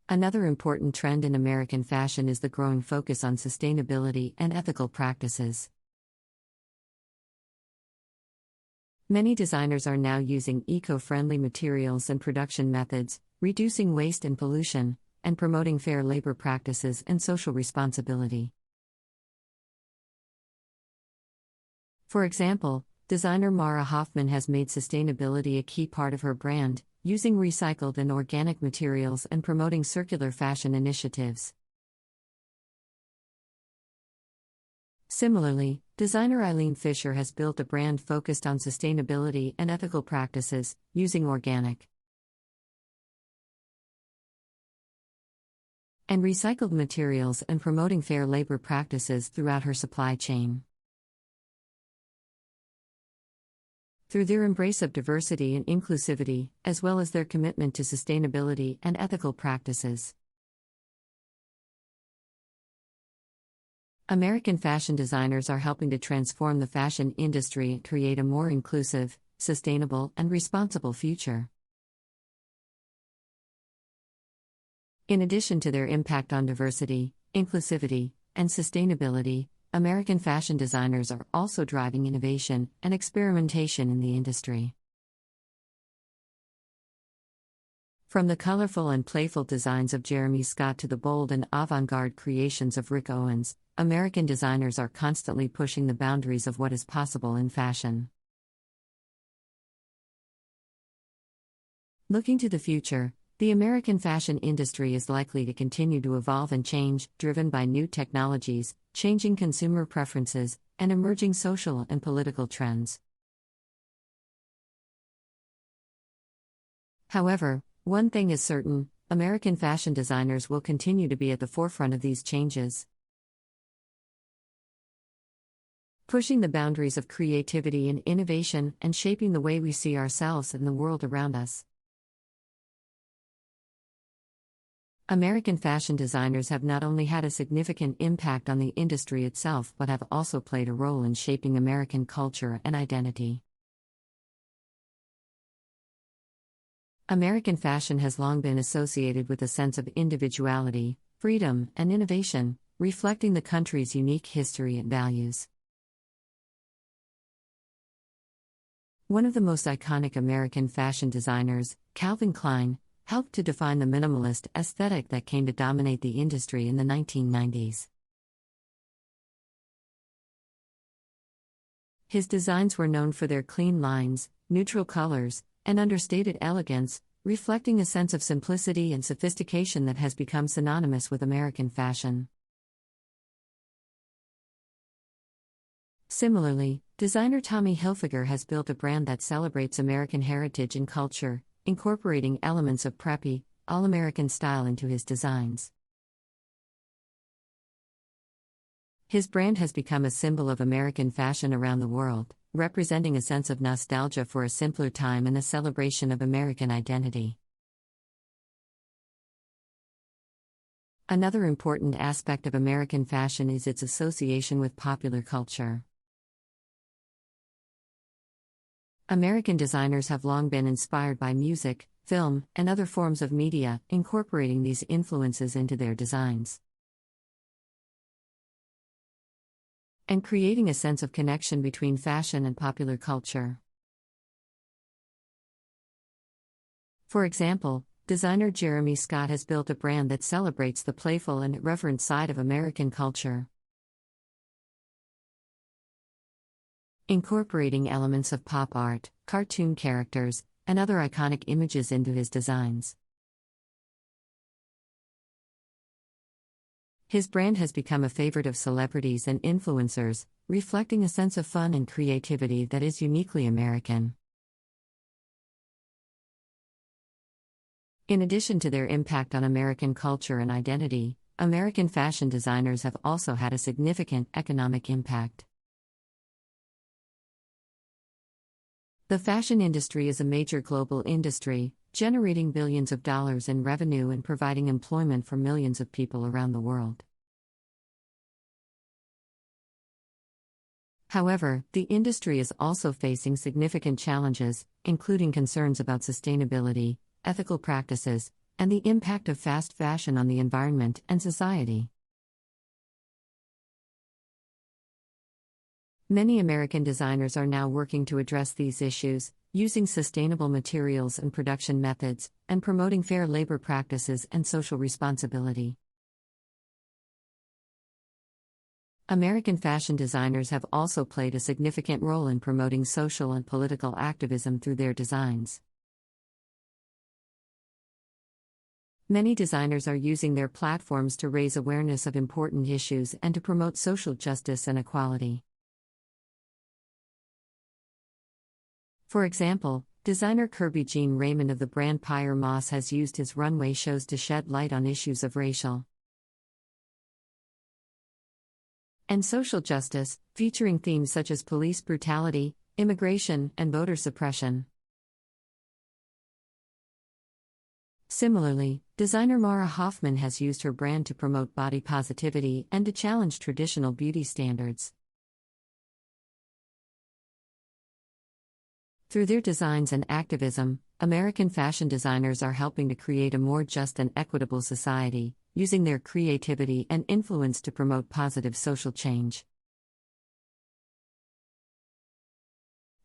Another important trend in American fashion is the growing focus on sustainability and ethical practices. Many designers are now using eco-friendly materials and production methods, reducing waste and pollution, and promoting fair labor practices and social responsibility. For example, designer Mara Hoffman has made sustainability a key part of her brand, using recycled and organic materials and promoting circular fashion initiatives. Similarly, designer Eileen Fisher has built a brand focused on sustainability and ethical practices, using organic and recycled materials and promoting fair labor practices throughout her supply chain. Through their embrace of diversity and inclusivity, as well as their commitment to sustainability and ethical practices, American fashion designers are helping to transform the fashion industry and create a more inclusive, sustainable, and responsible future. In addition to their impact on diversity, inclusivity, and sustainability, American fashion designers are also driving innovation and experimentation in the industry. From the colorful and playful designs of Jeremy Scott to the bold and avant-garde creations of Rick Owens, American designers are constantly pushing the boundaries of what is possible in fashion. Looking to the future, the American fashion industry is likely to continue to evolve and change, driven by new technologies, changing consumer preferences, and emerging social and political trends. However, one thing is certain: American fashion designers will continue to be at the forefront of these changes, pushing the boundaries of creativity and innovation and shaping the way we see ourselves and the world around us. American fashion designers have not only had a significant impact on the industry itself but have also played a role in shaping American culture and identity. American fashion has long been associated with a sense of individuality, freedom, and innovation, reflecting the country's unique history and values. One of the most iconic American fashion designers, Calvin Klein, helped to define the minimalist aesthetic that came to dominate the industry in the 1990s. His designs were known for their clean lines, neutral colors, and understated elegance, reflecting a sense of simplicity and sophistication that has become synonymous with American fashion. Similarly, designer Tommy Hilfiger has built a brand that celebrates American heritage and culture, incorporating elements of preppy, all-American style into his designs. His brand has become a symbol of American fashion around the world, representing a sense of nostalgia for a simpler time and a celebration of American identity. Another important aspect of American fashion is its association with popular culture. American designers have long been inspired by music, film, and other forms of media, incorporating these influences into their designs and creating a sense of connection between fashion and popular culture. For example, designer Jeremy Scott has built a brand that celebrates the playful and irreverent side of American culture, incorporating elements of pop art, cartoon characters, and other iconic images into his designs. His brand has become a favorite of celebrities and influencers, reflecting a sense of fun and creativity that is uniquely American. In addition to their impact on American culture and identity, American fashion designers have also had a significant economic impact. The fashion industry is a major global industry, generating billions of dollars in revenue and providing employment for millions of people around the world. However, the industry is also facing significant challenges, including concerns about sustainability, ethical practices, and the impact of fast fashion on the environment and society. Many American designers are now working to address these issues, using sustainable materials and production methods, and promoting fair labor practices and social responsibility. American fashion designers have also played a significant role in promoting social and political activism through their designs. Many designers are using their platforms to raise awareness of important issues and to promote social justice and equality. For example, designer Kirby Jean Raymond of the brand Pyer Moss has used his runway shows to shed light on issues of racial and social justice, featuring themes such as police brutality, immigration, and voter suppression. Similarly, designer Mara Hoffman has used her brand to promote body positivity and to challenge traditional beauty standards. Through their designs and activism, American fashion designers are helping to create a more just and equitable society, using their creativity and influence to promote positive social change.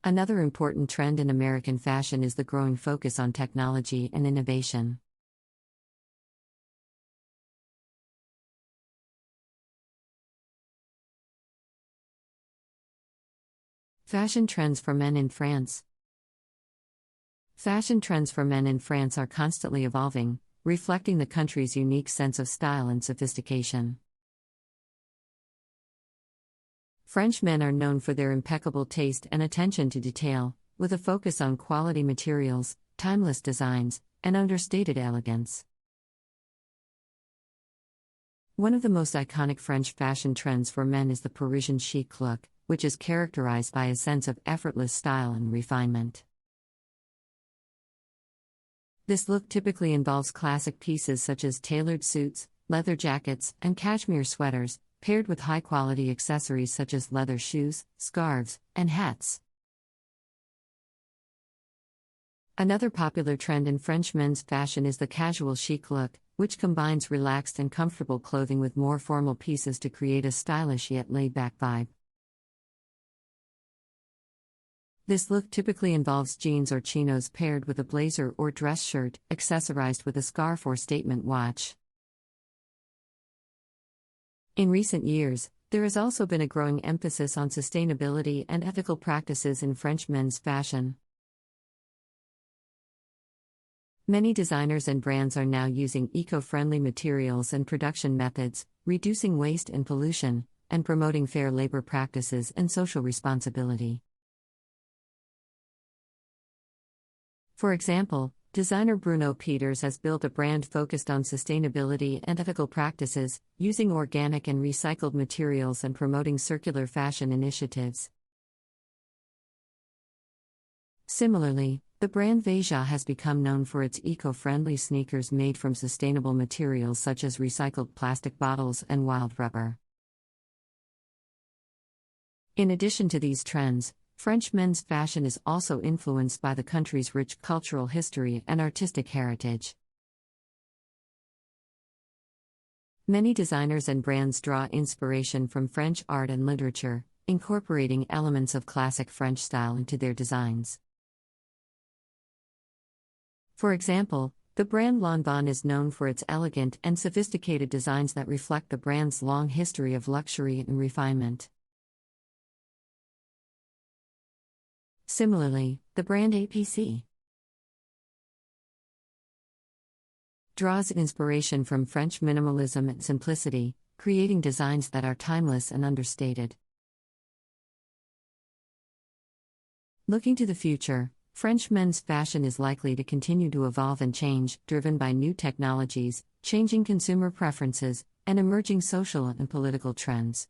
Another important trend in American fashion is the growing focus on technology and innovation. Fashion trends for men in France. Fashion trends for men in France are constantly evolving, reflecting the country's unique sense of style and sophistication. French men are known for their impeccable taste and attention to detail, with a focus on quality materials, timeless designs, and understated elegance. One of the most iconic French fashion trends for men is the Parisian chic look, which is characterized by a sense of effortless style and refinement. This look typically involves classic pieces such as tailored suits, leather jackets, and cashmere sweaters, paired with high-quality accessories such as leather shoes, scarves, and hats. Another popular trend in French men's fashion is the casual chic look, which combines relaxed and comfortable clothing with more formal pieces to create a stylish yet laid-back vibe. This look typically involves jeans or chinos paired with a blazer or dress shirt, accessorized with a scarf or statement watch. In recent years, there has also been a growing emphasis on sustainability and ethical practices in French men's fashion. Many designers and brands are now using eco-friendly materials and production methods, reducing waste and pollution, and promoting fair labor practices and social responsibility. For example, designer Bruno Peters has built a brand focused on sustainability and ethical practices, using organic and recycled materials and promoting circular fashion initiatives. Similarly, the brand Veja has become known for its eco-friendly sneakers made from sustainable materials such as recycled plastic bottles and wild rubber. In addition to these trends, French men's fashion is also influenced by the country's rich cultural history and artistic heritage. Many designers and brands draw inspiration from French art and literature, incorporating elements of classic French style into their designs. For example, the brand Lanvin is known for its elegant and sophisticated designs that reflect the brand's long history of luxury and refinement. Similarly, the brand APC draws inspiration from French minimalism and simplicity, creating designs that are timeless and understated. Looking to the future, French men's fashion is likely to continue to evolve and change, driven by new technologies, changing consumer preferences, and emerging social and political trends.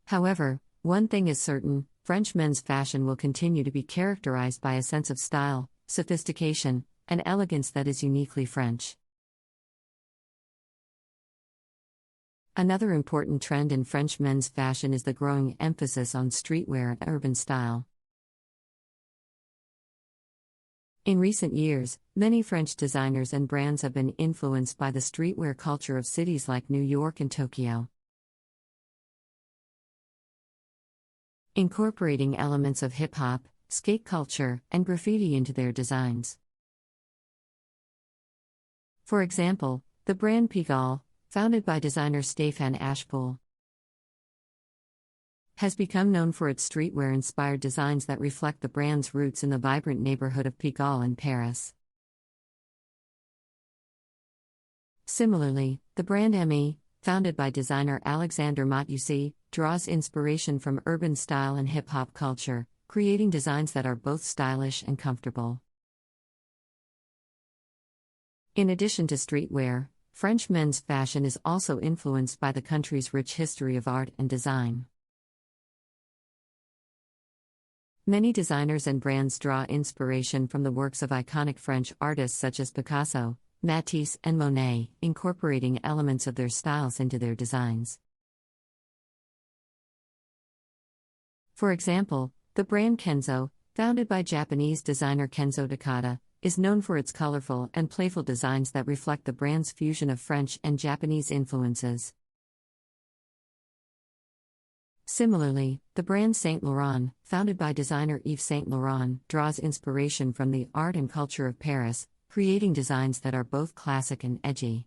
However, one thing is certain: French men's fashion will continue to be characterized by a sense of style, sophistication, and elegance that is uniquely French. Another important trend in French men's fashion is the growing emphasis on streetwear and urban style. In recent years, many French designers and brands have been influenced by the streetwear culture of cities like New York and Tokyo. Incorporating elements of hip-hop, skate culture, and graffiti into their designs. For example, the brand Pigalle, founded by designer Stéphane Ashpool, has become known for its streetwear-inspired designs that reflect the brand's roots in the vibrant neighborhood of Pigalle in Paris. Similarly, the brand Emmy, founded by designer Alexander Matteucci, draws inspiration from urban style and hip-hop culture, creating designs that are both stylish and comfortable. In addition to streetwear, French men's fashion is also influenced by the country's rich history of art and design. Many designers and brands draw inspiration from the works of iconic French artists such as Picasso, Matisse, and Monet, incorporating elements of their styles into their designs. For example, the brand Kenzo, founded by Japanese designer Kenzo Takada, is known for its colorful and playful designs that reflect the brand's fusion of French and Japanese influences. Similarly, the brand Saint Laurent, founded by designer Yves Saint Laurent, draws inspiration from the art and culture of Paris, creating designs that are both classic and edgy.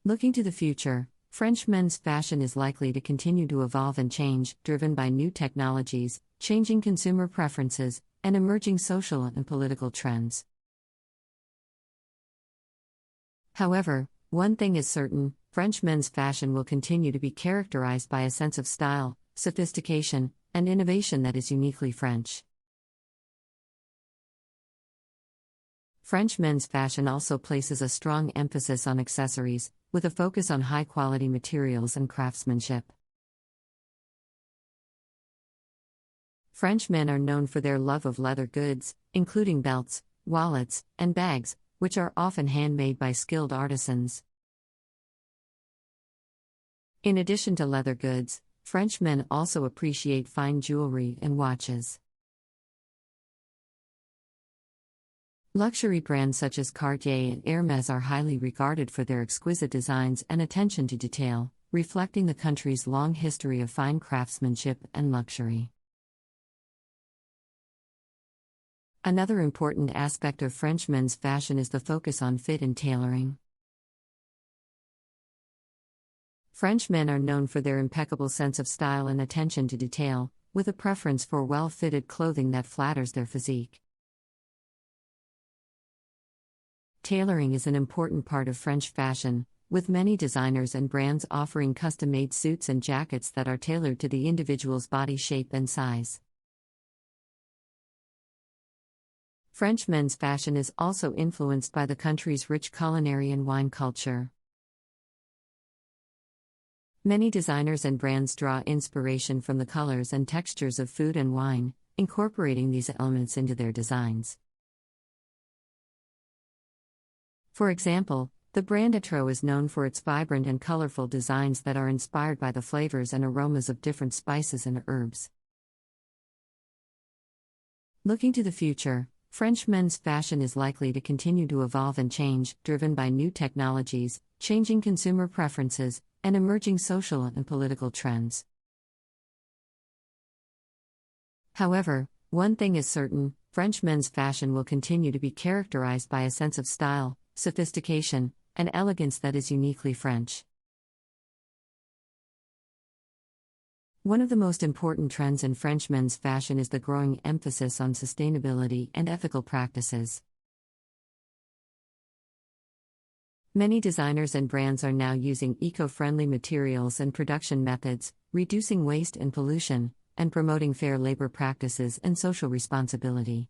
Looking to the future, French men's fashion is likely to continue to evolve and change, driven by new technologies, changing consumer preferences, and emerging social and political trends. However, one thing is certain: French men's fashion will continue to be characterized by a sense of style, sophistication, and innovation that is uniquely French. French men's fashion also places a strong emphasis on accessories, with a focus on high-quality materials and craftsmanship. French men are known for their love of leather goods, including belts, wallets, and bags, which are often handmade by skilled artisans. In addition to leather goods, French men also appreciate fine jewelry and watches. Luxury brands such as Cartier and Hermès are highly regarded for their exquisite designs and attention to detail, reflecting the country's long history of fine craftsmanship and luxury. Another important aspect of French men's fashion is the focus on fit and tailoring. French men are known for their impeccable sense of style and attention to detail, with a preference for well-fitted clothing that flatters their physique. Tailoring is an important part of French fashion, with many designers and brands offering custom-made suits and jackets that are tailored to the individual's body shape and size. French men's fashion is also influenced by the country's rich culinary and wine culture. Many designers and brands draw inspiration from the colors and textures of food and wine, incorporating these elements into their designs. For example, The brand Etro is known for its vibrant and colorful designs that are inspired by the flavors and aromas of different spices and herbs. Looking to the future, French men's fashion is likely to continue to evolve and change, driven by new technologies, changing consumer preferences, and emerging social and political trends. However, one thing is certain: French men's fashion will continue to be characterized by a sense of style, sophistication, and elegance that is uniquely French. One of the most important trends in French men's fashion is the growing emphasis on sustainability and ethical practices. Many designers and brands are now using eco-friendly materials and production methods, reducing waste and pollution, and promoting fair labor practices and social responsibility.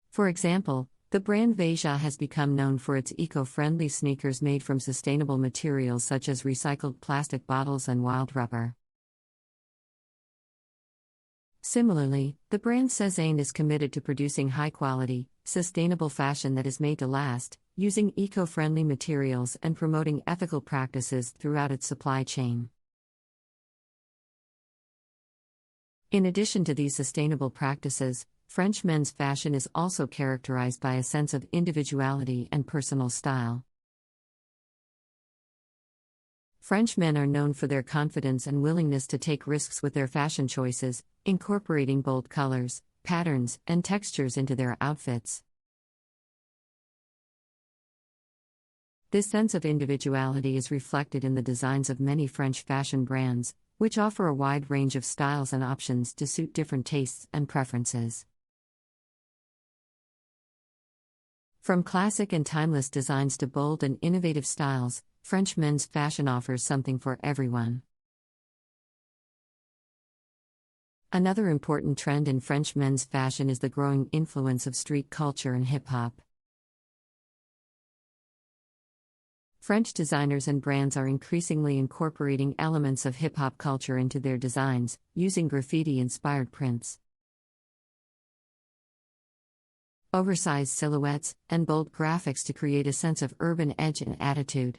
For example, the brand Veja has become known for its eco-friendly sneakers made from sustainable materials such as recycled plastic bottles and wild rubber. Similarly, the brand Cézanne is committed to producing high-quality, sustainable fashion that is made to last, using eco-friendly materials and promoting ethical practices throughout its supply chain. In addition to these sustainable practices, French men's fashion is also characterized by a sense of individuality and personal style. French men are known for their confidence and willingness to take risks with their fashion choices, incorporating bold colors, patterns, and textures into their outfits. This sense of individuality is reflected in the designs of many French fashion brands, which offer a wide range of styles and options to suit different tastes and preferences. From classic and timeless designs to bold and innovative styles, French men's fashion offers something for everyone. Another important trend in French men's fashion is the growing influence of street culture and hip-hop. French designers and brands are increasingly incorporating elements of hip-hop culture into their designs, using graffiti-inspired prints, oversized silhouettes, and bold graphics to create a sense of urban edge and attitude.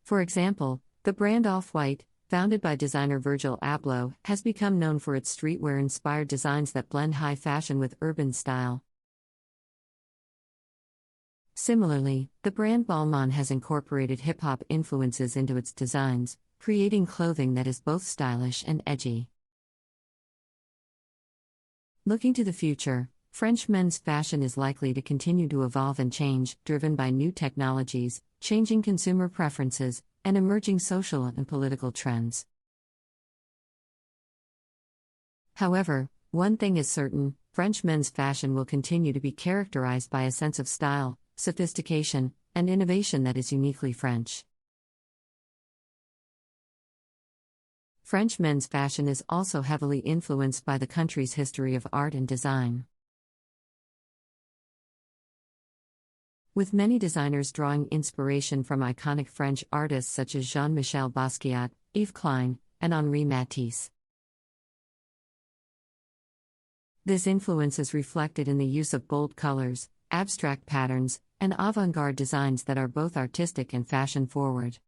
For example, the brand Off-White, founded by designer Virgil Abloh, has become known for its streetwear-inspired designs that blend high fashion with urban style. Similarly, the brand Balmain has incorporated hip-hop influences into its designs, creating clothing that is both stylish and edgy. Looking to the future, French men's fashion is likely to continue to evolve and change, driven by new technologies, changing consumer preferences, and emerging social and political trends. However, one thing is certain: French men's fashion will continue to be characterized by a sense of style, sophistication, and innovation that is uniquely French. French men's fashion is also heavily influenced by the country's history of art and design. With many designers drawing inspiration from iconic French artists such as Jean-Michel Basquiat, Yves Klein, and Henri Matisse. This influence is reflected in the use of bold colors, abstract patterns, and avant-garde designs that are both artistic and fashion-forward.